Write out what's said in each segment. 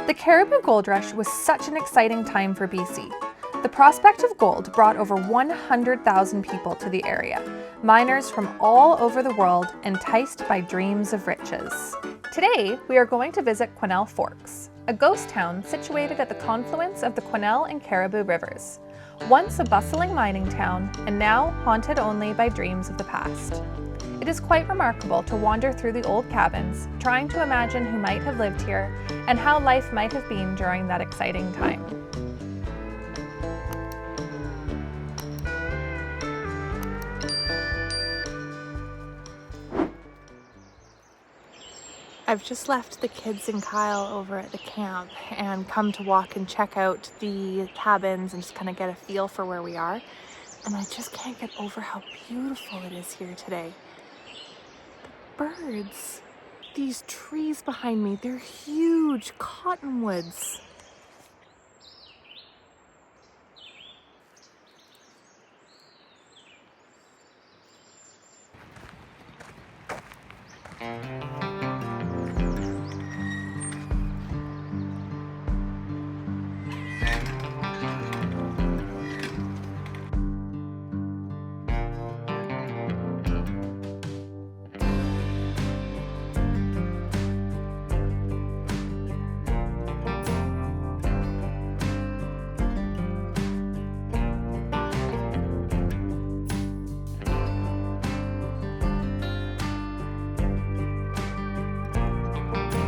The Caribou Gold Rush was such an exciting time for BC. The prospect of gold brought over 100,000 people to the area, miners from all over the world enticed by dreams of riches. Today, we are going to visit Quesnel Forks, a ghost town situated at the confluence of the Quesnel and Caribou rivers. Once a bustling mining town, and now haunted only by dreams of the past. It is quite remarkable to wander through the old cabins, trying to imagine who might have lived here and how life might have been during that exciting time. I've just left the kids and Kyle over at the camp and come to walk and check out the cabins and just kind of get a feel for where we are. And I just can't get over how beautiful it is here today. The birds, these trees behind me, they're huge cottonwoods.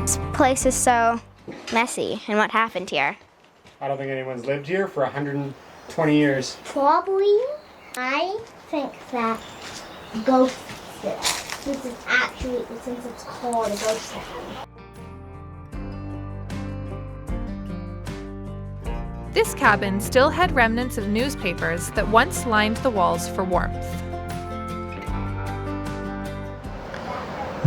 This place is so messy, and what happened here? I don't think anyone's lived here for 120 years. Probably. I think that ghosts did it. Since it's called a ghost town. This cabin still had remnants of newspapers that once lined the walls for warmth.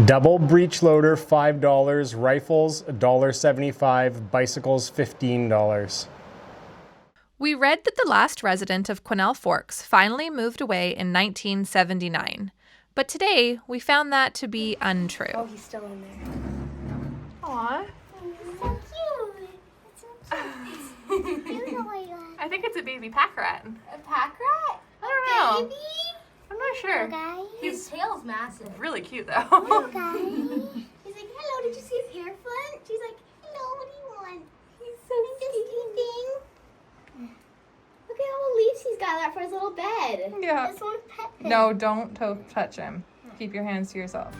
Double breech loader, $5. Rifles, $1.75. Bicycles, $15. We read that the last resident of Quesnel Forks finally moved away in 1979. But today, we found that to be untrue. Oh, he's still in there. Aww. So cute. It's so cute. I think it's a baby pack rat. A pack rat? I don't know. Baby? I'm not sure. Guy. His tail's massive. Really cute though. Little guy. He's like, hello, did you see his hair front? She's like, hello, what do you want? He's so sleeping. Look at all the leaves he's got out for his little bed. Yeah. I just want to pet him. No, don't touch him. Keep your hands to yourself.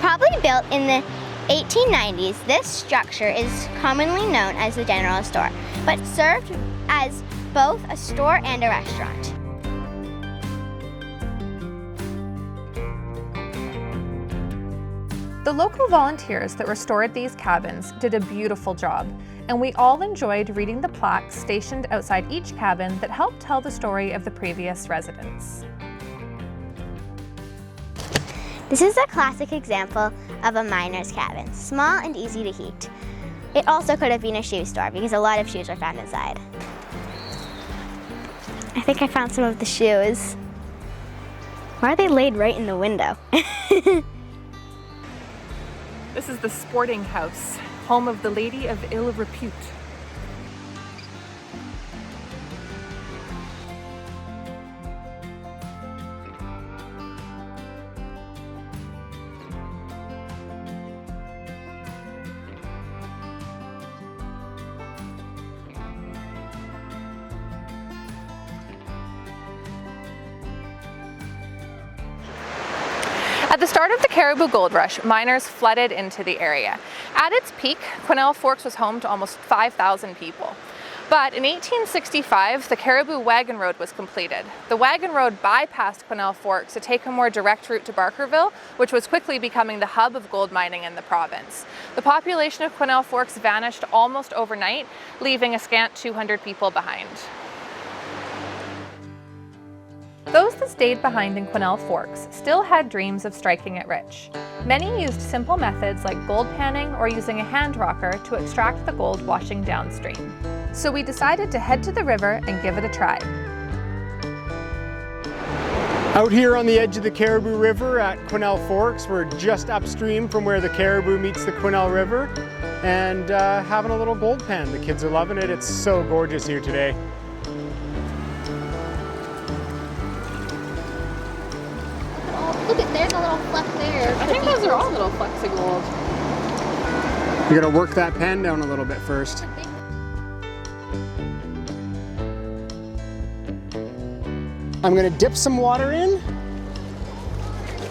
Probably built in the 1890s, this structure is commonly known as the general store, but served as both a store and a restaurant. The local volunteers that restored these cabins did a beautiful job, and we all enjoyed reading the plaques stationed outside each cabin that helped tell the story of the previous residents. This is a classic example of a miner's cabin, small and easy to heat. It also could have been a shoe store because a lot of shoes are found inside. I think I found some of the shoes. Why are they laid right in the window? This is the sporting house, home of the Lady of Ill Repute. At the start of the Caribou Gold Rush, miners flooded into the area. At its peak, Quesnel Forks was home to almost 5,000 people. But in 1865, the Caribou Wagon Road was completed. The wagon road bypassed Quesnel Forks to take a more direct route to Barkerville, which was quickly becoming the hub of gold mining in the province. The population of Quesnel Forks vanished almost overnight, leaving a scant 200 people behind. Those that stayed behind in Quesnel Forks still had dreams of striking it rich. Many used simple methods like gold panning or using a hand rocker to extract the gold washing downstream. So we decided to head to the river and give it a try. Out here on the edge of the Caribou River at Quesnel Forks, we're just upstream from where the Caribou meets the Quesnel River, and having a little gold pan. The kids are loving it. It's so gorgeous here today. Look at, there's a little fleck there. I think those are all little flecks of gold. You gotta work that pan down a little bit first. I'm gonna dip some water in.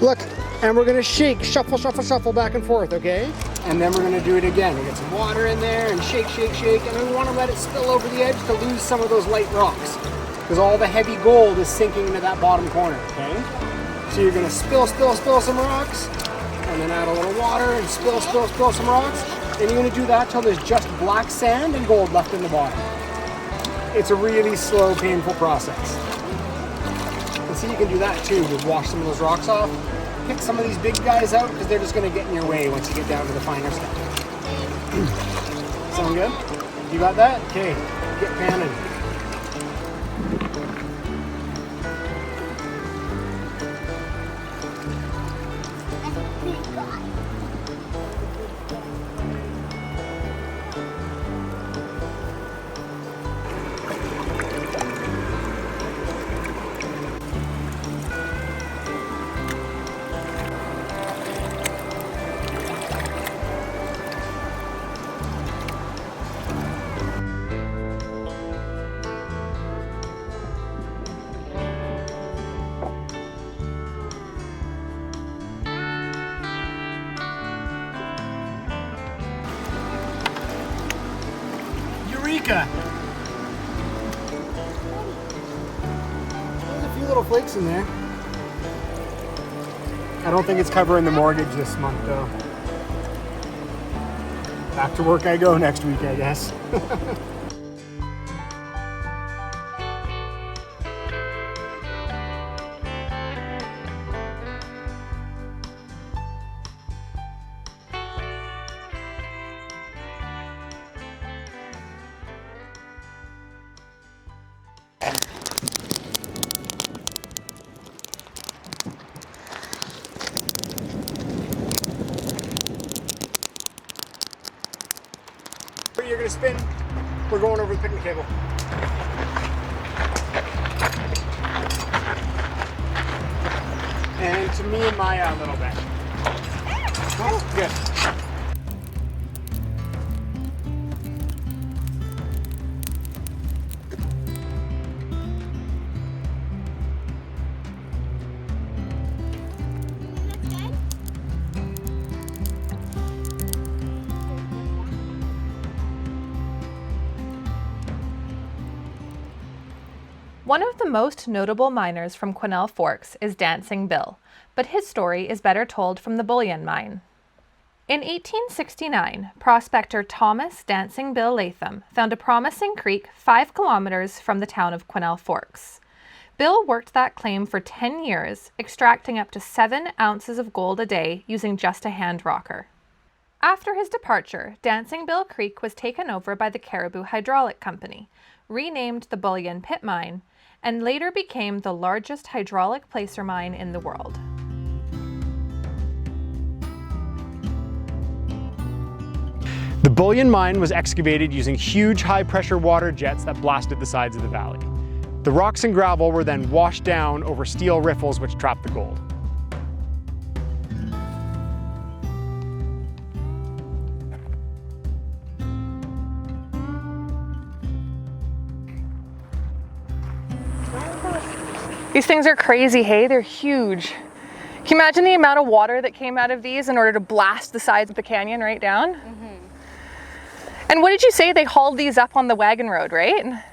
Look, and we're gonna shake, shuffle, shuffle, shuffle back and forth, okay? And then we're gonna do it again. We get some water in there and shake, shake, shake, and then we wanna let it spill over the edge to lose some of those light rocks, because all the heavy gold is sinking into that bottom corner, okay? So you're gonna spill, spill, spill some rocks, and then add a little water and spill, spill, spill some rocks. And you're gonna do that till there's just black sand and gold left in the bottom. It's a really slow, painful process. And see, you can do that too, just wash some of those rocks off. Pick some of these big guys out because they're just gonna get in your way once you get down to the finer stuff. Sound good? You got that? Okay, get panning. Eureka! There's a few little flakes in there. I don't think it's covering the mortgage this month though. Back to work I go next week, I guess. You're gonna spin. We're going over the picnic table. And to me and Maya a little bit. Oh, good. One of the most notable miners from Quesnel Forks is Dancing Bill, but his story is better told from the Bullion Mine. In 1869, prospector Thomas Dancing Bill Latham found a promising creek 5 kilometers from the town of Quesnel Forks. Bill worked that claim for 10 years, extracting up to 7 ounces of gold a day using just a hand rocker. After his departure, Dancing Bill Creek was taken over by the Caribou Hydraulic Company, renamed the Bullion Pit Mine, and later became the largest hydraulic placer mine in the world. The Bullion Mine was excavated using huge high-pressure water jets that blasted the sides of the valley. The rocks and gravel were then washed down over steel riffles which trapped the gold. These things are crazy, hey? They're huge. Can you imagine the amount of water that came out of these in order to blast the sides of the canyon right down? And what did you say? They hauled these up on the wagon road, right?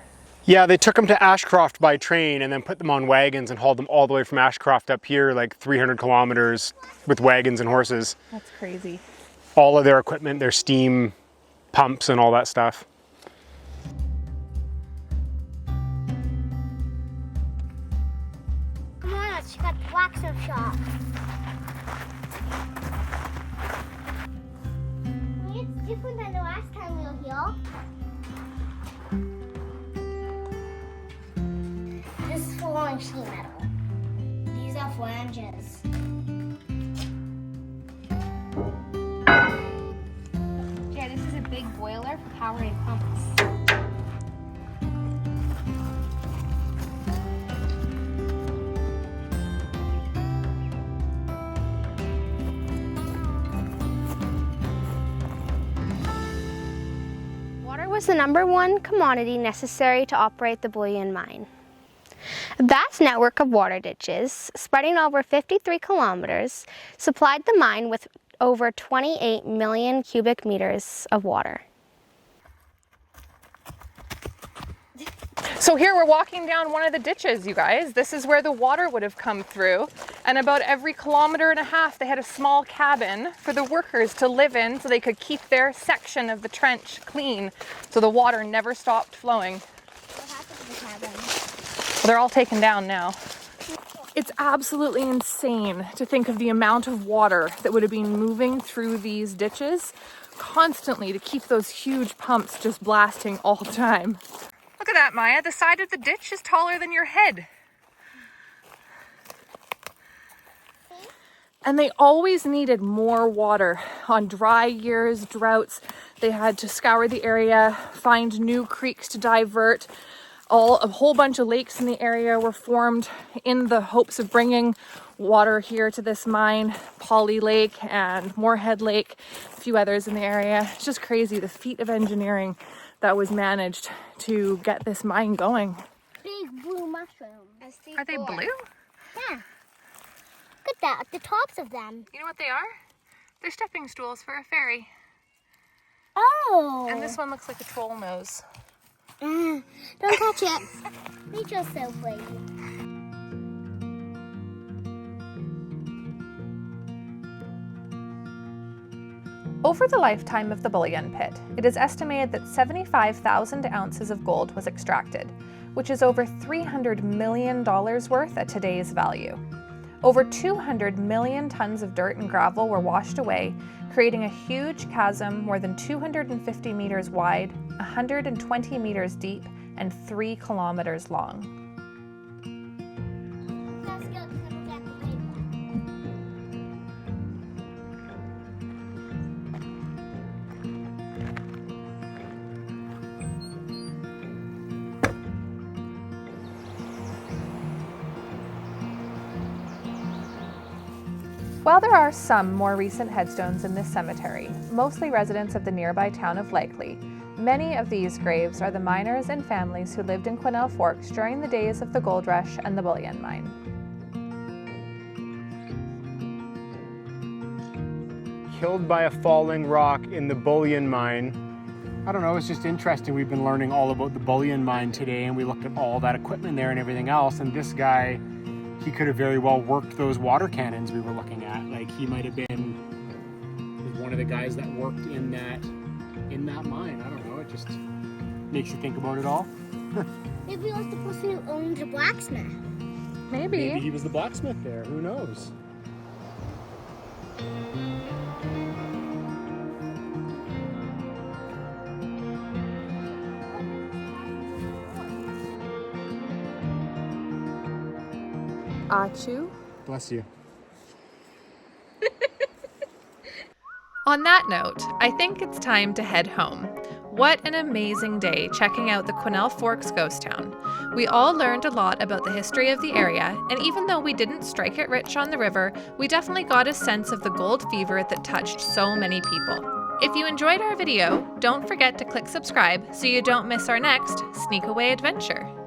Yeah, they took them to Ashcroft by train and then put them on wagons and hauled them all the way from Ashcroft up here, like 300 kilometers with wagons and horses. That's crazy. All of their equipment, their steam pumps and all that stuff. blacksmith shop. It's different than the last time we were here. This is for rolling sheet metal. These are flanges. Yeah, this is a big boiler for powering pumps. Water was the #1 commodity necessary to operate the Bullion Mine. A vast network of water ditches, spreading over 53 kilometers, supplied the mine with over 28 million cubic meters of water. So here we're walking down one of the ditches, you guys. This is where the water would have come through. And about every 1.5 kilometers, they had a small cabin for the workers to live in so they could keep their section of the trench clean so the water never stopped flowing. What happened to the cabin? Well, they're all taken down now. It's absolutely insane to think of the amount of water that would have been moving through these ditches constantly to keep those huge pumps just blasting all the time. Look at that, Maya. The side of the ditch is taller than your head. And they always needed more water. On dry years, droughts, they had to scour the area, find new creeks to divert. A whole bunch of lakes in the area were formed in the hopes of bringing water here to this mine. Polly Lake and Moorhead Lake, a few others in the area. It's just crazy, the feat of engineering that was managed to get this mine going. Big blue mushrooms. Are they blue? Yeah. Look at that, the tops of them. You know what they are? They're stepping stools for a ferry. Oh. And this one looks like a troll nose. Don't touch it. Nature's so pretty. Over the lifetime of the Bullion Pit, it is estimated that 75,000 ounces of gold was extracted, which is over $300 million worth at today's value. Over 200 million tons of dirt and gravel were washed away, creating a huge chasm more than 250 meters wide, 120 meters deep, and 3 kilometers long. While there are some more recent headstones in this cemetery, mostly residents of the nearby town of Likely, many of these graves are the miners and families who lived in Quesnel Forks during the days of the gold rush and the bullion mine. Killed by a falling rock in the Bullion Mine. I don't know, it's just interesting. We've been learning all about the Bullion Mine today, and we looked at all that equipment there and everything else, and this guy, he could have very well worked those water cannons we were looking at. Like, he might have been one of the guys that worked in that mine. I don't know, it just makes you think about it all. Maybe he was the person who owned the blacksmith. Maybe he was the blacksmith there, who knows? Achu. Bless you. On that note, I think it's time to head home. What an amazing day checking out the Quesnel Forks ghost town. We all learned a lot about the history of the area, and even though we didn't strike it rich on the river, we definitely got a sense of the gold fever that touched so many people. If you enjoyed our video, don't forget to click subscribe so you don't miss our next SneakAway adventure.